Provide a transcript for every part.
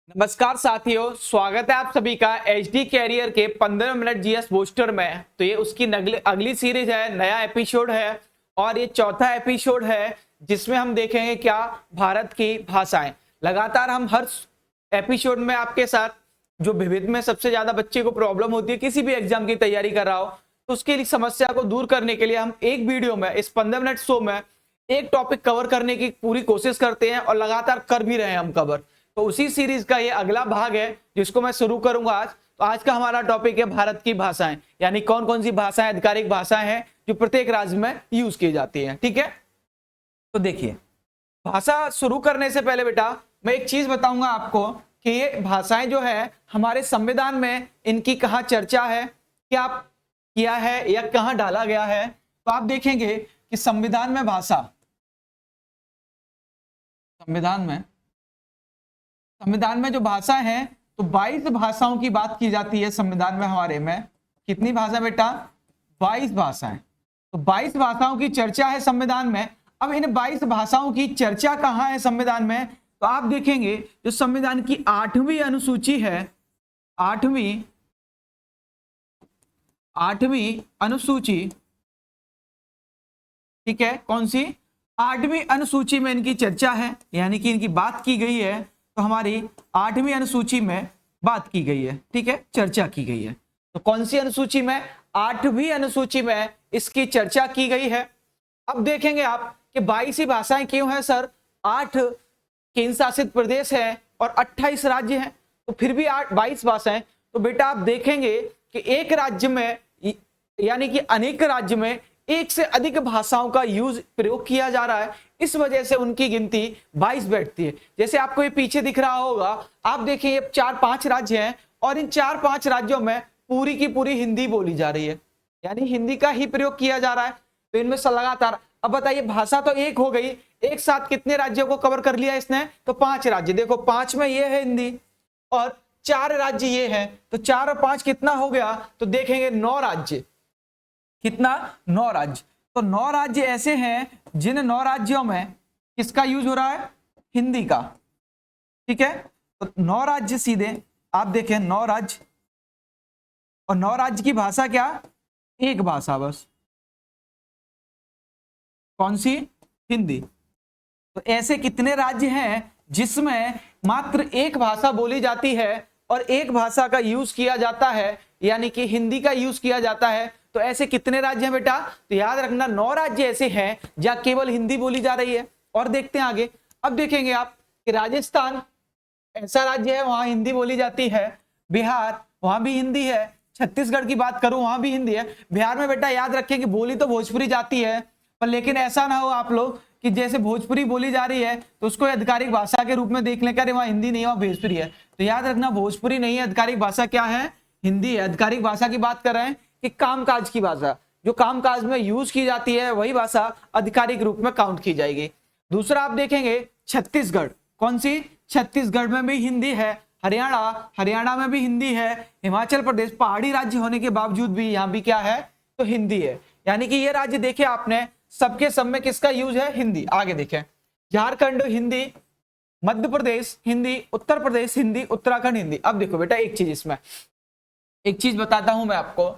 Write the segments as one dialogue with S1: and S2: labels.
S1: नमस्कार साथियों, स्वागत है आप सभी का एचडी कैरियर के 15 मिनट जीएस बूस्टर में। तो ये उसकी अगली सीरीज है, नया एपिसोड है और ये चौथा एपिसोड है जिसमें हम देखेंगे क्या भारत की भाषाएं। लगातार हम हर एपिसोड में आपके साथ जो विविध में सबसे ज्यादा बच्चे को प्रॉब्लम होती है किसी भी एग्जाम की तैयारी कर रहा हो, तो उसके लिए समस्या को दूर करने के लिए हम एक वीडियो में इस 15 मिनट शो में एक टॉपिक कवर करने की पूरी कोशिश करते हैं और लगातार कर भी रहे हैं हम कवर। तो उसी सीरीज का ये अगला भाग है जिसको मैं शुरू करूंगा आज। तो आज का हमारा टॉपिक है भारत की भाषाएं, यानी कौन कौन सी भाषाएं आधिकारिक भाषाएं हैं जो प्रत्येक राज्य में यूज की जाती हैं। ठीक है, तो देखिए, भाषा शुरू करने से पहले बेटा मैं एक चीज बताऊंगा आपको कि ये भाषाएं जो है हमारे संविधान में इनकी कहाँ चर्चा है, क्या किया है या कहाँ डाला गया है। तो आप देखेंगे कि संविधान में भाषा, संविधान में जो भाषा है तो 22 भाषाओं की बात की जाती है संविधान में। हमारे में कितनी भाषा बेटा? 22 भाषाएं। तो 22 भाषाओं की चर्चा है संविधान में। अब इन 22 भाषाओं की चर्चा कहाँ है संविधान में? तो आप देखेंगे जो संविधान की 8वीं अनुसूची है, 8वीं अनुसूची, ठीक है, कौन सी? 8वीं अनुसूची में इनकी चर्चा है, यानी कि इनकी बात की गई है। तो हमारी 8वीं अनुसूची में बात की गई है, ठीक है, चर्चा की गई है। तो कौन सी अनुसूची में? 8वीं अनुसूची में इसकी चर्चा की गई है। अब देखेंगे आप कि 22 ही भाषाएं क्यों हैं सर? 8 केंद्र शासित प्रदेश हैं और 28 राज्य हैं, तो फिर भी 22 भाषाएं। तो बेटा आप देखेंगे कि एक राज्य में यानी कि अनेक राज्य में एक से अधिक भाषाओं का यूज प्रयोग किया जा रहा है, इस वजह से उनकी गिनती 22 बैठती है। जैसे आपको ये पीछे दिख रहा होगा, आप देखिए ये 4-5 राज्य हैं और इन 4-5 राज्यों में पूरी की पूरी हिंदी बोली जा रही है, यानी हिंदी का ही प्रयोग किया जा रहा है। तो इनमें से लगातार, अब बताइए भाषा तो एक हो गई, एक साथ कितने राज्यों को कवर कर लिया इसने? तो 5 राज्य। देखो 5 में ये है हिंदी और 4 राज्य ये है, तो 4 और 5 कितना हो गया? तो देखेंगे 9 राज्य। कितना? 9 राज्य। तो 9 राज्य ऐसे हैं जिन 9 राज्यों में किसका यूज हो रहा है? हिंदी का, ठीक है। तो 9 राज्य सीधे आप देखें, 9 राज्य, और 9 राज्य की भाषा क्या? एक भाषा बस, कौन सी? हिंदी। तो ऐसे कितने राज्य हैं जिसमें मात्र एक भाषा बोली जाती है और एक भाषा का यूज किया जाता है, यानी कि हिंदी का यूज किया जाता है? तो ऐसे कितने राज्य हैं बेटा? तो याद रखना 9 राज्य ऐसे हैं जहां केवल हिंदी बोली जा रही है। और देखते हैं आगे। अब देखेंगे आप कि राजस्थान ऐसा राज्य है वहां हिंदी बोली जाती है, बिहार वहां भी हिंदी है, छत्तीसगढ़ की बात करूं वहां भी हिंदी है। बिहार में बेटा याद रखें कि बोली तो भोजपुरी जाती है, पर लेकिन ऐसा ना हो आप लोग कि जैसे भोजपुरी बोली जा रही है तो उसको आधिकारिक भाषा के रूप में देख लें, अरे वहां हिंदी नहीं है वहां भोजपुरी है। तो याद रखना भोजपुरी नहीं है, आधिकारिक भाषा क्या है? हिंदी है। आधिकारिक भाषा की बात कर रहे हैं कि कामकाज की भाषा, जो कामकाज में यूज की जाती है वही भाषा आधिकारिक रूप में काउंट की जाएगी। दूसरा आप देखेंगे छत्तीसगढ़, कौन सी? छत्तीसगढ़ में भी हिंदी है, हरियाणा में भी हिंदी है, हिमाचल प्रदेश पहाड़ी राज्य होने के बावजूद भी यहाँ भी क्या है? तो हिंदी है। यानी कि ये राज्य देखे आपने, सबके सब में किसका यूज है? हिंदी। आगे देखें, झारखंड हिंदी, मध्य प्रदेश हिंदी, उत्तर प्रदेश हिंदी, उत्तराखंड हिंदी। अब देखो बेटा एक चीज, इसमें एक चीज बताता हूं मैं आपको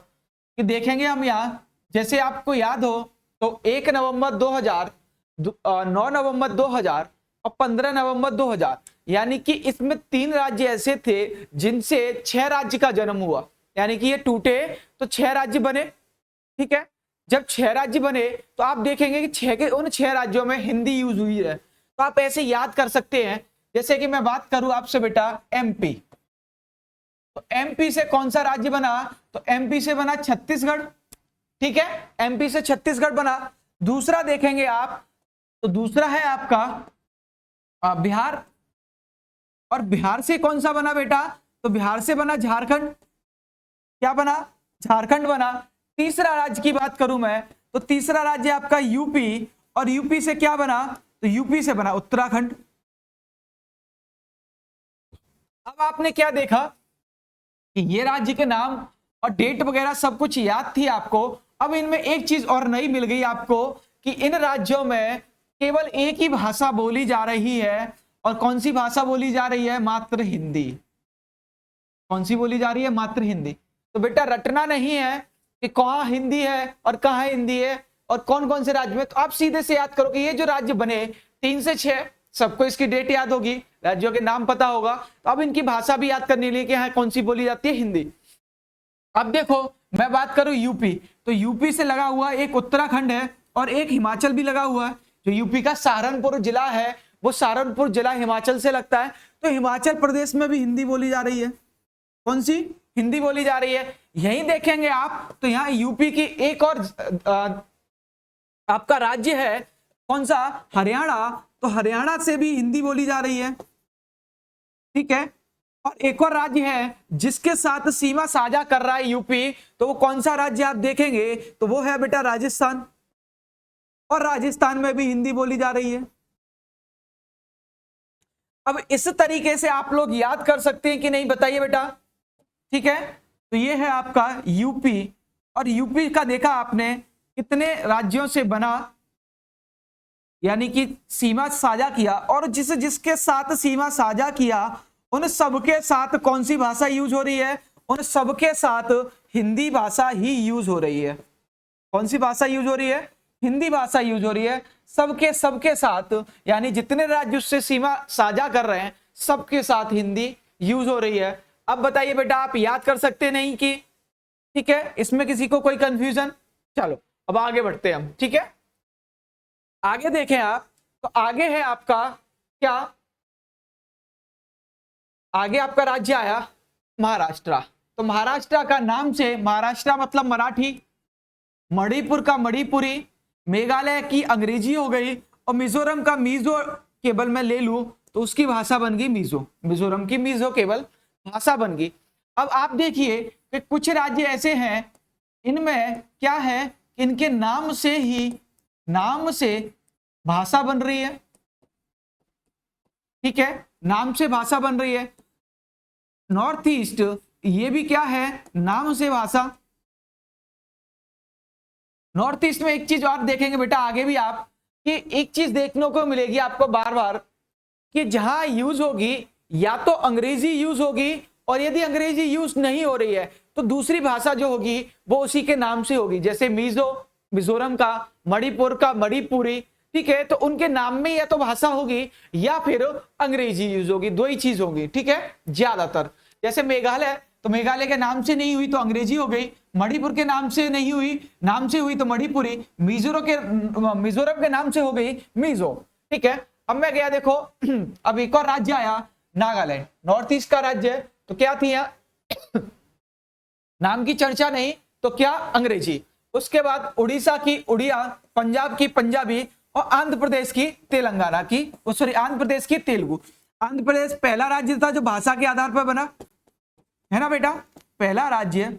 S1: कि देखेंगे हम यहां, जैसे आपको याद हो तो 1 नवंबर 2000, 9 नवंबर 2000 और 15 नवंबर 2000, यानी कि इसमें 3 राज्य ऐसे थे जिनसे 6 राज्य का जन्म हुआ, यानी कि ये टूटे तो 6 राज्य बने, ठीक है। जब 6 राज्य बने तो आप देखेंगे कि उन 6 राज्यों में हिंदी यूज हुई है। तो आप ऐसे याद कर सकते हैं, जैसे कि मैं बात करूं आपसे बेटा एमपी, तो एमपी से कौन सा राज्य बना? तो एमपी से बना छत्तीसगढ़, ठीक है, एमपी से छत्तीसगढ़ बना। दूसरा देखेंगे आप तो दूसरा है आपका बिहार, और बिहार से कौन सा बना बेटा? तो बिहार से बना झारखंड। क्या बना? झारखंड बना। तीसरा राज्य की बात करूं मैं तो तीसरा राज्य आपका यूपी, और यूपी से क्या बना? तो यूपी से बना उत्तराखंड। अब आपने क्या देखा कि ये राज्य के नाम और डेट वगैरह सब कुछ याद थी आपको। अब इनमें एक चीज और नई मिल गई आपको कि इन राज्यों में केवल एक ही भाषा बोली जा रही है और कौन सी भाषा बोली जा रही है? मात्र हिंदी। कौन सी बोली जा रही है? मात्र हिंदी। तो बेटा रटना नहीं है कि कहाँ हिंदी है और कहाँ हिंदी है और कौन कौन से राज्य में। तो आप सीधे से याद करो कि ये जो राज्य बने 3 से 6, सबको इसकी डेट याद होगी, राज्यों के नाम पता होगा, तो अब इनकी भाषा भी याद करने के लिए कि हाँ कौन सी बोली जाती है? हिंदी। अब देखो मैं बात करूं यूपी, तो यूपी से लगा हुआ एक उत्तराखंड है और एक हिमाचल भी लगा हुआ है। जो यूपी का सहारनपुर जिला है, वो सहारनपुर जिला हिमाचल से लगता है। तो हिमाचल प्रदेश में भी हिंदी बोली जा रही है। कौन सी? हिंदी बोली जा रही है। यही देखेंगे आप तो यहाँ यूपी की एक और आपका राज्य है, कौन सा? हरियाणा। तो हरियाणा से भी हिंदी बोली जा रही है, ठीक है। और एक और राज्य है जिसके साथ सीमा साझा कर रहा है यूपी, तो वो कौन सा राज्य आप देखेंगे तो वो है बेटा राजस्थान। और राजस्थान में भी हिंदी बोली जा रही है। अब इस तरीके से आप लोग याद कर सकते हैं कि नहीं, बताइए बेटा, ठीक है। तो ये है आपका यूपी, और यूपी का देखा आपने कितने राज्यों से बना, यानी कि सीमा साझा किया, और जिसके साथ सीमा साझा किया उन सबके साथ कौन सी भाषा यूज हो रही है? उन सबके साथ हिंदी भाषा ही यूज हो रही है। कौन सी भाषा यूज हो रही है? हिंदी भाषा यूज हो रही है। सबके साथ, यानी जितने राज्य उससे सीमा साझा कर रहे हैं सबके साथ हिंदी यूज हो रही है। अब बताइए बेटा, आप याद कर सकते नहीं कि, ठीक है, इसमें किसी को कोई कंफ्यूजन? चलो अब आगे बढ़ते हैं हम, ठीक है। आगे देखें आप, तो आगे है आपका क्या? आगे आपका राज्य आया महाराष्ट्र। तो महाराष्ट्र का नाम से, महाराष्ट्र मतलब मराठी, मणिपुर का मणिपुरी, मेघालय की अंग्रेजी हो गई, और मिजोरम का मिजो केवल मैं ले लूं तो उसकी भाषा बन गई मिजो। मिजोरम की मिजो केवल भाषा बन गई। अब आप देखिए कि कुछ राज्य ऐसे हैं, इनमें क्या है, इनके नाम से ही, नाम से भाषा बन रही है, ठीक है, नाम से भाषा बन रही है। नॉर्थ ईस्ट, ये भी क्या है? नाम से भाषा। नॉर्थ ईस्ट में एक चीज और देखेंगे बेटा आगे भी आप, कि एक चीज देखने को मिलेगी आपको बार बार, कि जहां यूज होगी या तो अंग्रेजी यूज होगी, और यदि अंग्रेजी यूज नहीं हो रही है तो दूसरी भाषा जो होगी वो उसी के नाम से होगी। जैसे मिजोरम का, मणिपुर का मणिपुरी, ठीक है, तो उनके नाम में या तो भाषा होगी या फिर अंग्रेजी यूज होगी, दो ही चीज होगी, ठीक है, ज्यादातर। जैसे मेघालय, तो मेघालय के नाम से नहीं हुई तो अंग्रेजी हो गई, मणिपुर के नाम से नहीं हुई, नाम से हुई तो मणिपुरी, मिजोरम के नाम से हो गई मिजो, ठीक है। अब मैं गया देखो, अब एक और राज्य आया नागालैंड, नॉर्थ ईस्ट का राज्य है, तो क्या थी यहाँ नाम की चर्चा नहीं तो क्या? अंग्रेजी। उसके बाद उड़ीसा की उड़िया, पंजाब की पंजाबी, और आंध्र प्रदेश की तेलंगाना की, सॉरी आंध्र प्रदेश की तेलुगु। आंध्र प्रदेश पहला राज्य था जो भाषा के आधार पर बना, है ना बेटा, पहला राज्य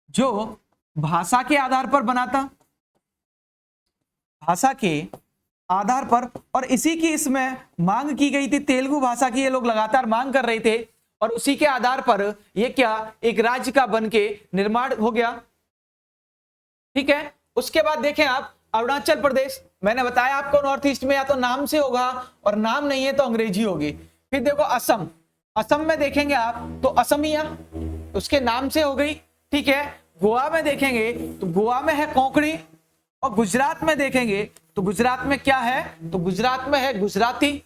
S1: जो भाषा के आधार पर बना था, भाषा के आधार पर, और इसी की इसमें मांग की गई थी, तेलुगु भाषा की ये लोग लगातार मांग कर रहे थे, और उसी के आधार पर ये क्या, एक राज्य का बन के निर्माण हो गया, ठीक है। उसके बाद देखें आप अरुणाचल प्रदेश, मैंने बताया आपको नॉर्थ ईस्ट में या तो नाम से होगा और नाम नहीं है तो अंग्रेजी होगी। फिर देखो असम, असम में देखेंगे आप तो असमिया, उसके नाम से हो गई, ठीक है। गोवा में देखेंगे तो गोवा में है कोंकणी, और गुजरात में देखेंगे तो गुजरात में क्या है, तो गुजरात में है गुजराती,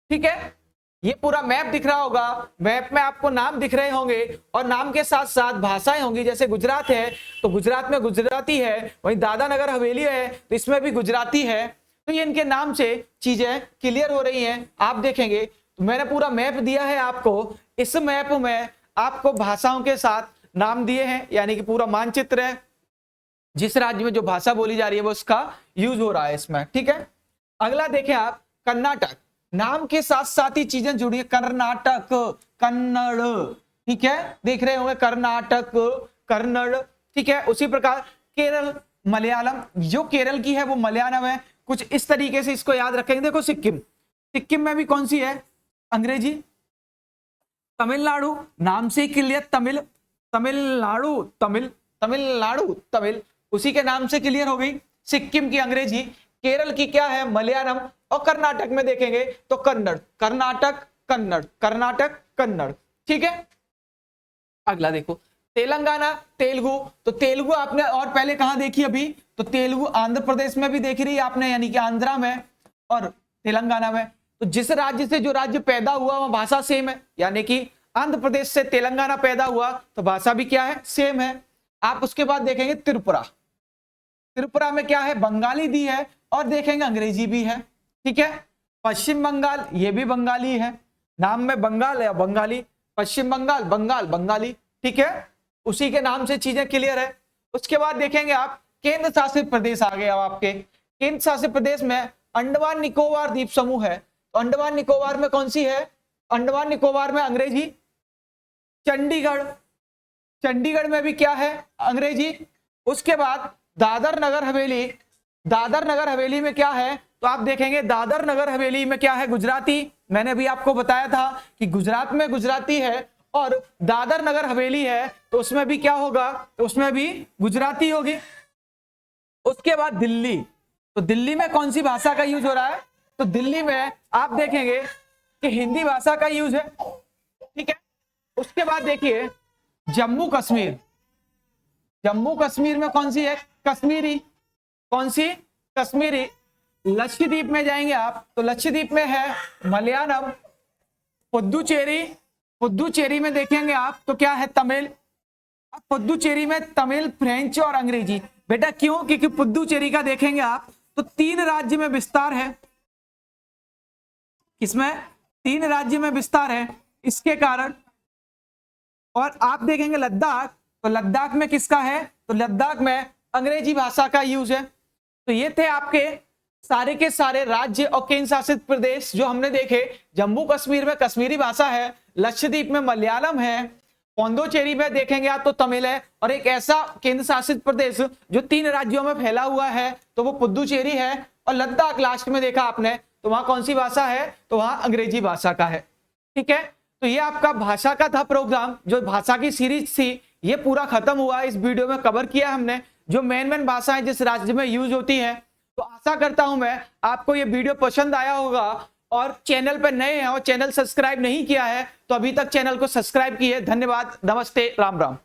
S1: ठीक है। ये पूरा मैप दिख रहा होगा, मैप में आपको नाम दिख रहे होंगे और नाम के साथ साथ भाषाएं होंगी। जैसे गुजरात है तो गुजरात में गुजराती है, वहीं दादरा नगर हवेली है तो इसमें भी गुजराती है। तो ये इनके नाम से चीजें क्लियर हो रही हैं। आप देखेंगे तो मैंने पूरा मैप दिया है आपको, इस मैप में आपको भाषाओं के साथ नाम दिए हैं, यानी कि पूरा मानचित्र है, जिस राज्य में जो भाषा बोली जा रही है वो उसका यूज हो रहा है इसमें, ठीक है। अगला देखें आप कर्नाटक, नाम के साथ साथ ही चीजें जुड़ी है, कर्नाटक, कन्नड़, ठीक है, देख रहे होंगे कर्नाटक, कन्नड़, ठीक है। उसी प्रकार केरल, मलयालम, जो केरल की है वो मलयालम है, कुछ इस तरीके से इसको याद रखेंगे। देखो सिक्किम, सिक्किम में भी कौन सी है, अंग्रेजी। तमिलनाडु, नाम से क्लियर, तमिल, तमिलनाडु, तमिल, तमिलनाडु, तमिल, उसी के नाम से क्लियर हो गई, सिक्किम की अंग्रेजी। केरल की क्या है मलयालम, और कर्नाटक में देखेंगे तो कन्नड़, कर्नाटक कन्नड़, कर्नाटक कन्नड़, ठीक है। अगला देखो तेलंगाना तेलुगु, तो तेलुगु आपने और पहले कहां देखी अभी, तो तेलुगु आंध्र प्रदेश में भी देख रही है आपने, यानी कि आंध्रा में और तेलंगाना में। तो जिस राज्य से जो राज्य पैदा हुआ वह भाषा सेम है, यानी कि आंध्र प्रदेश से तेलंगाना पैदा हुआ तो भाषा भी क्या है, सेम है। आप उसके बाद देखेंगे त्रिपुरा, त्रिपुरा में क्या है, बंगाली दी है और देखेंगे अंग्रेजी भी है, ठीक है। पश्चिम बंगाल ये भी बंगाली है, नाम में बंगाल है, बंगाली, पश्चिम बंगाल बंगाल बंगाली, ठीक है, उसी के नाम से चीजें क्लियर है। उसके बाद देखेंगे आप केंद्र शासित प्रदेश आ गए। अब आपके केंद्र शासित प्रदेश में अंडमान निकोबार द्वीप समूह है, तो अंडमान निकोबार में कौन सी है, अंडमान निकोबार में अंग्रेजी। चंडीगढ़, चंडीगढ़ में भी क्या है, अंग्रेजी। उसके बाद दादर नगर हवेली, दादर नगर हवेली में क्या है, तो आप देखेंगे दादर नगर हवेली में क्या है, गुजराती। मैंने अभी आपको बताया था कि गुजरात में गुजराती है और दादर नगर हवेली है तो उसमें भी क्या होगा, तो उसमें भी गुजराती होगी। उसके बाद दिल्ली, तो दिल्ली में कौन सी भाषा का यूज हो रहा है, तो दिल्ली में आप देखेंगे कि हिंदी भाषा का यूज है, ठीक है। उसके बाद देखिए जम्मू कश्मीर, जम्मू कश्मीर में कौन सी है, कश्मीरी, कौन सी, कश्मीरी। लक्षद्वीप में जाएंगे आप तो लक्षद्वीप में है मलयालम। पुदुचेरी, पुदुचेरी में देखेंगे आप तो क्या है, तमिल। पुदुचेरी में तमिल, फ्रेंच और अंग्रेजी। बेटा क्यों, क्योंकि पुदुचेरी का देखेंगे आप तो 3 राज्य में विस्तार है, किसमें, 3 राज्य में विस्तार है, इसके कारण। और आप देखेंगे लद्दाख, तो लद्दाख में किसका है, तो लद्दाख में अंग्रेजी भाषा का यूज है। तो ये थे आपके सारे के सारे राज्य और केंद्र शासित प्रदेश जो हमने देखे। जम्मू कश्मीर में कश्मीरी भाषा है, लक्षद्वीप में मलयालम है, पुदुचेरी में देखेंगे आप तो तमिल है, और एक ऐसा केंद्र शासित प्रदेश जो 3 राज्यों में फैला हुआ है तो वो पुदुचेरी है। और लद्दाख लास्ट में देखा आपने तो वहां कौन सी भाषा है, तो वहां अंग्रेजी भाषा का है, ठीक है। तो ये आपका भाषा का था प्रोग्राम, जो भाषा की सीरीज थी ये पूरा खत्म हुआ। इस वीडियो में कवर किया हमने जो मेन भाषाएं जिस राज्य में यूज होती हैं। तो आशा करता हूं मैं आपको ये वीडियो पसंद आया होगा, और चैनल पर नए हैं और चैनल सब्सक्राइब नहीं किया है तो अभी तक चैनल को सब्सक्राइब किए। धन्यवाद, नमस्ते, राम राम।